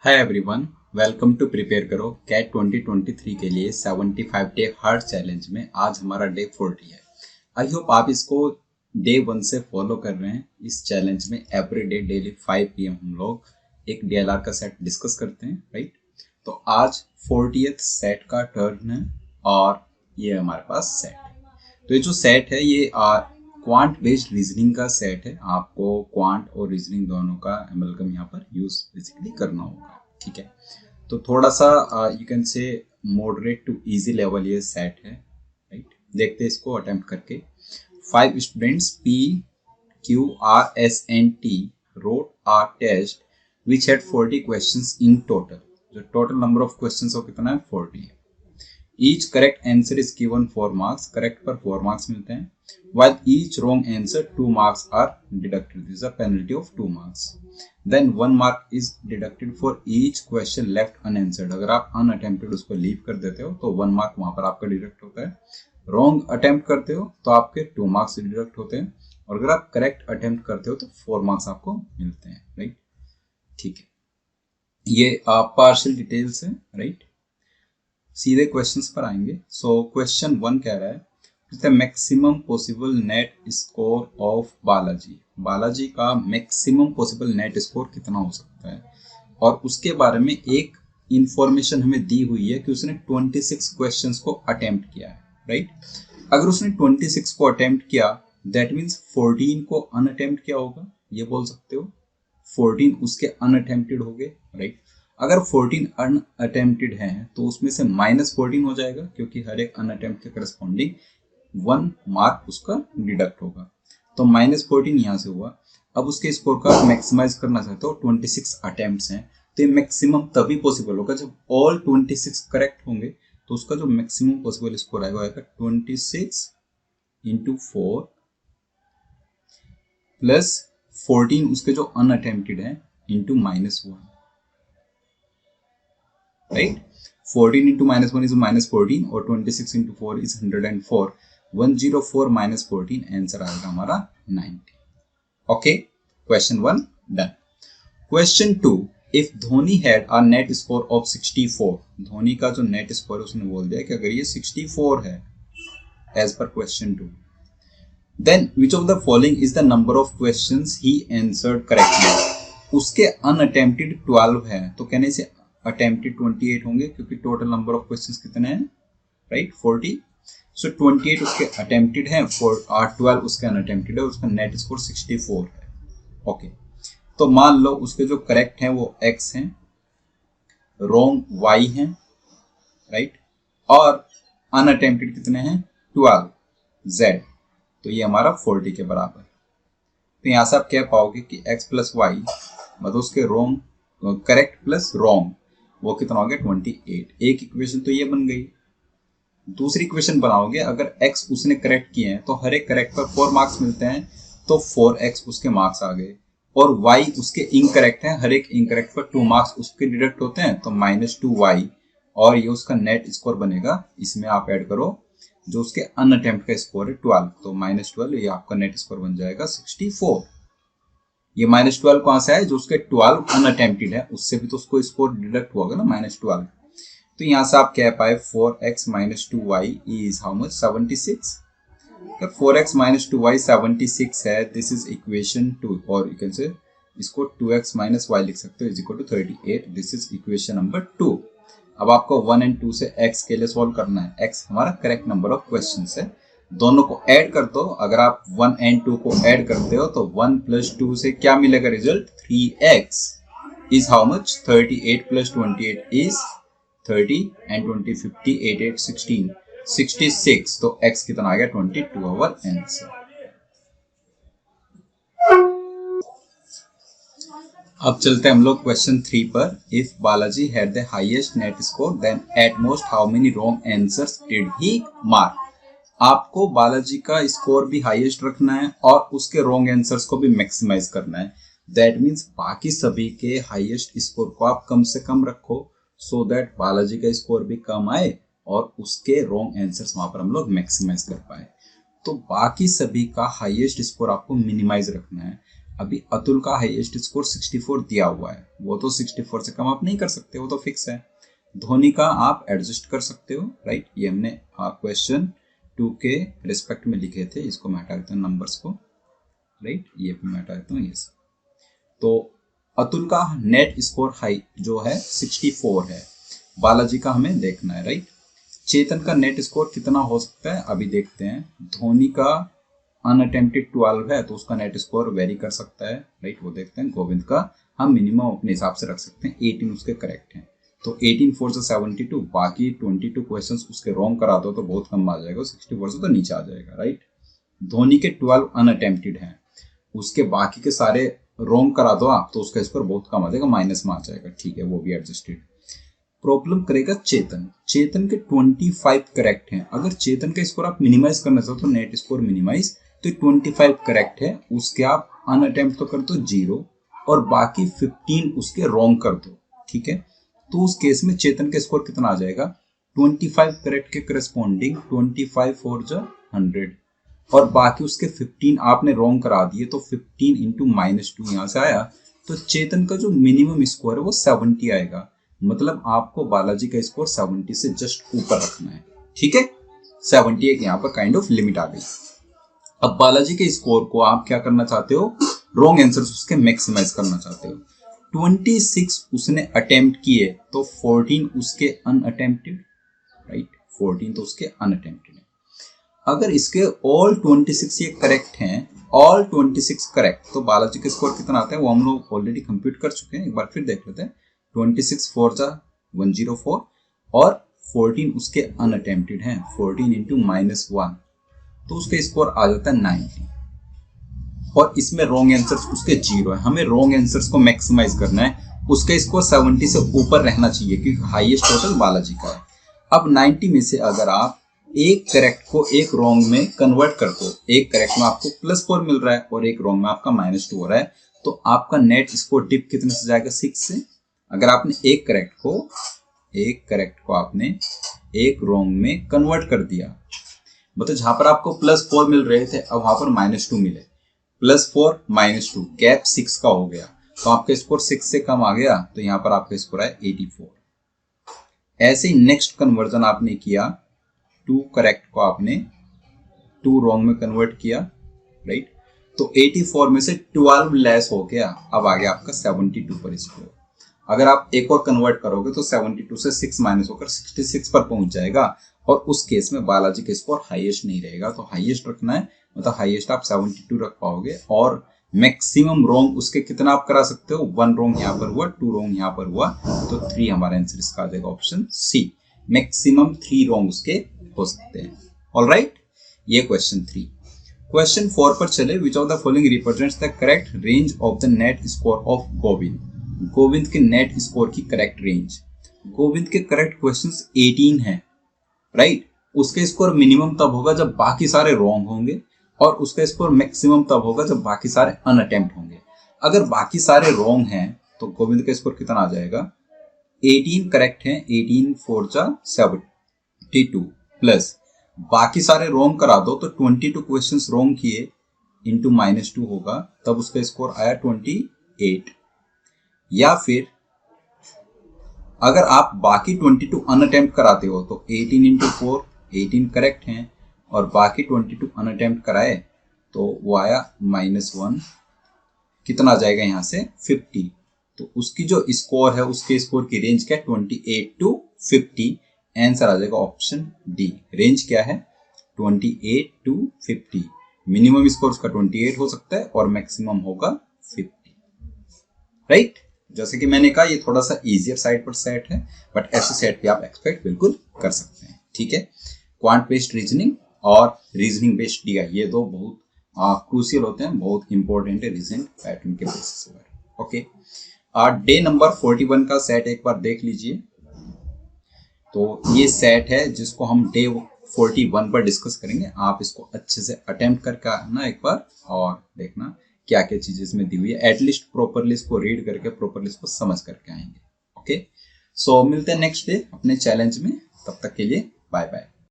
Hi everyone, welcome to prepare करो CAT 2023 के लिए 75 डे हार्ड चैलेंज में आज हमारा डे 40 है। आई होप आप इसको डे 1 से फॉलो कर रहे हैं। इस चैलेंज में एवरी डे डेली 5 PM हम लोग एक DLR का सेट डिस्कस करते हैं, राइट। तो आज 40th सेट का टर्न है और ये हमारे पास सेट है। तो ये जो सेट है ये क्वांट बेस्ड रीजनिंग का सेट है। आपको क्वांट और रीजनिंग दोनों का एमएलगम यहाँ पर यूज बेसिकली करना होगा, ठीक है। तो थोड़ा सा you can say moderate to easy level ये सेट है, राइट। देखते हैं इसको अटेम्प्ट करके। 5 students PQRSNT wrote a test which had 40 questions in total। जो टोटल नंबर ऑफ क्वेश्चंस हो कितना है, 40 है। Each correct answer is given 4 marks। Correct पर 4 marks मिलते हैं। While each wrong answer 2 marks are deducted। This is a penalty of 2 marks। Then 1 mark is deducted for each question left unanswered। अगर आप unattempted उसको leave कर देते हो तो 1 mark वहां पर आपका डिडक्ट होता है। Wrong attempt करते हो तो आपके 2 marks डिडक्ट होते हैं और अगर आप करेक्ट अटेम्प्ट करते हो तो 4 marks आपको मिलते हैं, राइट। ठीक है, ये पार्शियल डिटेल्स है, राइट। सीधे क्वेश्चंस पर आएंगे। सो क्वेश्चन 1 कह रहा है the maximum possible net score of Balaji. Balaji का मैक्सिमम पॉसिबल नेट स्कोर कितना हो सकता है और उसके बारे में एक इंफॉर्मेशन हमें दी हुई है कि उसने 26 क्वेश्चंस को अटेम्प्ट किया है, राइट। अगर उसने 26 को अटेम्प्ट किया दैट मीन्स 14 को अनअटेम्प्ट किया होगा, ये बोल सकते हो। 14 उसके अनअटेम्प्टेड हो गए, राइट। अगर 14 अनअटेम्प्टेड हैं तो उसमें से -14 हो जाएगा क्योंकि हर एक अनअटेम्प्ट के करस्पॉन्डिंग 1 मार्क उसका डिडक्ट होगा। तो -14 यहाँ से हुआ। अब उसके स्कोर का मैक्सिमाइज करना चाहते हो, 26 अटेम्प्ट्स हैं तो ये मैक्सिमम तभी पॉसिबल होगा जब ऑल 26 करेक्ट होंगे। तो उसका जो मैक्सिमम पॉसिबल स्कोर आएगा 26 इंटू 4 प्लस 14 उसके जो अनअटेम्प्टेड है इंटू -1, राइट। 14 into -1 is -14 और 26 into 4 is 104। 104 minus 14 आंसर आएगा हमारा 90। Okay, question 1 done. Question 2, if Dhoni had a net score of 64। Dhoni का जो नेट स्कोर है उसने बोल दिया कि अगर ये 64 है as per question 2, then which of the following is the number of questions he answered correctly. उसके अनअटेम्प्टेड 12 है तो कहने से अटेम्प्टेड 28 होंगे क्योंकि टोटल नंबर ऑफ क्वेश्चंस कितने हैं, राइट, 40। सो 28 उसके अटेम्प्टेड हैं, 12 उसके अनअटेम्प्टेड है, उसका नेट स्कोर 64 है। ओके, तो मान लो उसके जो करेक्ट हैं वो x हैं, रॉन्ग y हैं, राइट, और अनअटेम्प्टेड कितने हैं 12 z। तो ये हमारा 40 के बराबर। तो यहां से आप कह पाओगे कि x प्लस वाई मतलब उसके रॉन्ग करेक्ट प्लस रॉन्ग वो कितना हो गया 28। एक इक्वेशन तो ये बन गई। दूसरी इक्वेशन बनाओगे, अगर x उसने करेक्ट किए हैं तो हर एक करेक्ट पर 4 मार्क्स मिलते हैं तो 4x उसके मार्क्स आ गए, और y उसके इनकरेक्ट हैं, हर एक इनकरेक्ट पर 2 मार्क्स उसके डिडक्ट होते हैं तो -2y, और ये उसका नेट स्कोर बनेगा। इसमें आप ऐड करो जो उसके अनअटेम्प्ट का स्कोर है 12, तो -12, ये आपका नेट स्कोर बन जाएगा 64। ये -12 कहां से है, जो उसके 12 अनअटेम्प्टेड है उससे भी तो उसको स्कोर डिडक्ट होगा ना -12। तो यहां से आप कह पाए 4x - 2y is how much 76। 4x - 2y 76 है, दिस इज इक्वेशन 2, और यू कैन से इसको 2x - y लिख सकते हो is equal to 38। This is equation number 2। अब आपको 1 और 2 से x के लिए सॉल्व करना है। x हमारा करेक्ट नंबर ऑफ क्वेश्चंस है, दोनों को ऐड कर दो। अगर आप 1 और 2 को ऐड करते हो तो 1 + 2 से क्या मिलेगा result, 3x is how much 38 + 28 is 30 and 20 50 8 8 16 66। तो x कितना आ गया 22, आवर आंसर। अब चलते हैं हम लोग क्वेश्चन 3 पर। If Balaji had the highest net score then at most how many wrong answers did he mark. आपको बालाजी का स्कोर भी हाईएस्ट रखना है और उसके रॉन्ग आंसर्स को भी मैक्सिमाइज करना है। दैट मीन्स बाकी सभी के हाईएस्ट स्कोर को आप कम से कम रखो सो दैट बालाजी का स्कोर भी कम आए और उसके रॉन्ग आंसर्स वहां पर हम लोग मैक्सिमाइज कर पाए। तो बाकी सभी का हाईएस्ट स्कोर आपको मिनिमाइज रखना है। अभी अतुल का हाईएस्ट स्कोर 64 दिया हुआ है, वो तो 64 से कम आप नहीं कर सकते, वो तो फिक्स है। धोनी का आप एडजस्ट कर सकते हो, राइट। ये हमने क्वेश्चन 2 के रिस्पेक्ट में लिखे थे, इसको मैं हटा देता हूँ नंबर्स को, राइट। ये भी मैं हटा देता हूँ, ये तो अतुल का नेट स्कोर हाई जो है 64 है, बालाजी का हमें देखना है, राइट। चेतन का नेट स्कोर कितना हो सकता है अभी देखते हैं। धोनी का अनअटेम्प्टेड 12 है तो उसका नेट स्कोर वेरी कर सकता है, राइट, वो देखते हैं। गोविंद का हम मिनिमम अपने हिसाब से रख सकते हैं, 18 उसके करेक्ट हैं, तो 18 4 से 72, बाकी 22 क्वेश्चंस उसके रॉन्ग करा दो तो बहुत कम आ जाएगा, 64 से तो नीचे आ जाएगा, राइट। धोनी के 12 अनअटेम्प्टेड हैं, उसके बाकी के सारे रॉन्ग करा दो आप तो उसका स्कोर बहुत कम आ जाएगा, माइनस में आ जाएगा, ठीक है, वो भी एडजस्टेड। प्रॉब्लम करेगा चेतन, चेतन के 25 करेक्ट हैं। अगर चेतन का स्कोर आप मिनिमाइज करना चाहो तो नेट स्कोर मिनिमाइज, तो 25 करेक्ट है, उसके आप अनअटेम्प्ट तो कर दो 0 और बाकी 15 उसके रॉन्ग कर दो, ठीक है। तो उस केस में चेतन का स्कोर कितना आ जाएगा, 25 करेक्ट के करस्पॉन्डिंग 25 4 जा 100 और बाकी उसके 15 आपने रॉन्ग करा दिए, तो 15 इंटू -2 यहाँ से आया, तो चेतन का जो मिनिमम स्कोर है वो 70 आएगा। मतलब आपको बालाजी का स्कोर 70 से जस्ट ऊपर रखना है, ठीक है। 70 एक यहाँ पर काइंड ऑफ लिमिट आ गई। अब बालाजी के स्कोर को आप क्या करना चाहते हो, रॉन्ग आंसर्स उसके मैक्सिमाइज करना चाहते हो। 26 उसने अटेम्प्ट किए तो 14 उसके अनअटेम्प्टेड, राइट, 14 तो उसके अनअटेम्प्टेड है। अगर इसके ऑल 26 ये करेक्ट हैं, ऑल 26 करेक्ट, तो बालाजी का स्कोर कितना आता है वो हम लोग ऑलरेडी कंप्यूट कर चुके हैं, एक बार फिर देख लेते हैं। 26 4 जा 104 और 14 उसके अनअटेम्प्टेड हैं, 14 इंटू -1 तो उसका स्कोर आ जाता है 90 और इसमें रॉन्ग आंसर्स उसके 0 है। हमें रॉन्ग आंसर्स को मैक्सिमाइज करना है, उसका स्कोर 70 से ऊपर रहना चाहिए क्योंकि हाईएस्ट टोटल बालाजी का है। अब 90 में से अगर आप एक करेक्ट को एक रॉन्ग में कन्वर्ट कर दो, एक करेक्ट में आपको +4 मिल रहा है और एक रॉन्ग में आपका -2 हो रहा है, तो आपका नेट स्कोर डिप कितने से जाएगा, 6 से। अगर आपने एक करेक्ट को आपने एक रॉन्ग में कन्वर्ट कर दिया, मतलब जहां पर आपको +4 मिल रहे थे अब वहां पर -2 मिले, +4 -2 गैप 6 का हो गया, तो आपका स्कोर 6 से कम आ गया, तो यहाँ पर आपका स्कोर है 84। ऐसे ही नेक्स्ट कन्वर्जन आपने किया, 2 करेक्ट को आपने 2 रॉन्ग में कन्वर्ट किया, राइट, तो 84 में से 12 लेस हो गया, अब आ गया आपका 72 पर स्कोर। अगर आप एक और कन्वर्ट करोगे तो 72 से 6 माइनस होकर 66 पर पहुंच जाएगा और उस केस में बालाजी का स्कोर हाईएस्ट नहीं रहेगा, तो हाईएस्ट रखना है, मतलब हाईएस्ट आप 72 रख पाओगे और मैक्सिमम रॉन्ग उसके कितना आप करा सकते हो, 1 रॉन्ग यहाँ पर हुआ, 2 रॉन्ग यहाँ पर हुआ, तो 3 हमारा आंसर इसका आ जाएगा ऑप्शन सी, मैक्सिमम 3 रॉन्ग उसके हो सकते हैं। ऑलराइट, ये क्वेश्चन 3। क्वेश्चन 4 पर चले, विच of the following represents the correct range of the net score of Govind. Govind के नेट स्कोर की करेक्ट रेंज, गोविंद के करेक्ट क्वेश्चंस 18 हैं, राइट। उसका स्कोर मिनिमम तब होगा जब बाकी सारे रॉन्ग होंगे और उसका स्कोर मैक्सिमम तब होगा जब बाकी सारे अनअटेम्प्ट होंगे। अगर बाकी सारे रॉन्ग हैं तो गोविंद का स्कोर कितना आ जाएगा, 18 करेक्ट हैं, 18 4 जा 72 प्लस बाकी सारे रॉन्ग करा दो तो 22 क्वेश्चंस रॉन्ग किए इंटू -2 होगा, तब उसका स्कोर आया 28। या फिर अगर आप बाकी 22 अनअटेम्प्ट कराते हो तो 18 इंटू 4 18 करेक्ट हैं और बाकी 22 अनअटेम्प्ट कराए तो वो आया -1, कितना आ जाएगा यहाँ से 50, तो उसकी जो स्कोर है उसके स्कोर की रेंज क्या है 28 to 50, आंसर आ जाएगा ऑप्शन डी। रेंज क्या है 28 to 50, मिनिमम स्कोर उसका 28 हो सकता है और मैक्सिमम होगा 50, राइट। जैसे कि मैंने कहा ये थोड़ा सा इजियर साइड पर सेट है, बट ऐसे सेट भी आप एक्सपेक्ट बिल्कुल कर सकते हैं, ठीक है। क्वांट बेस्ड रीजनिंग और रीजनिंग बेस्ड डीआई, ये दो बहुत क्रूशियल होते हैं, बहुत इंपॉर्टेंट है रीजनिंग पैटर्न के बेसिस पर। ओके, डे नंबर 41 का सेट एक बार देख लीजिए। तो ये सेट है जिसको हम डे 41 पर डिस्कस करेंगे। आप इसको अच्छे से अटेम्प्ट करके आना एक बार और देखना क्या क्या चीजें इसमें दी हुई है, एटलीस्ट प्रॉपरली इसको रीड करके प्रॉपरली इसको समझ करके आएंगे। ओके, सो मिलते हैं नेक्स्ट डे अपने चैलेंज में, तब तक के लिए बाय बाय।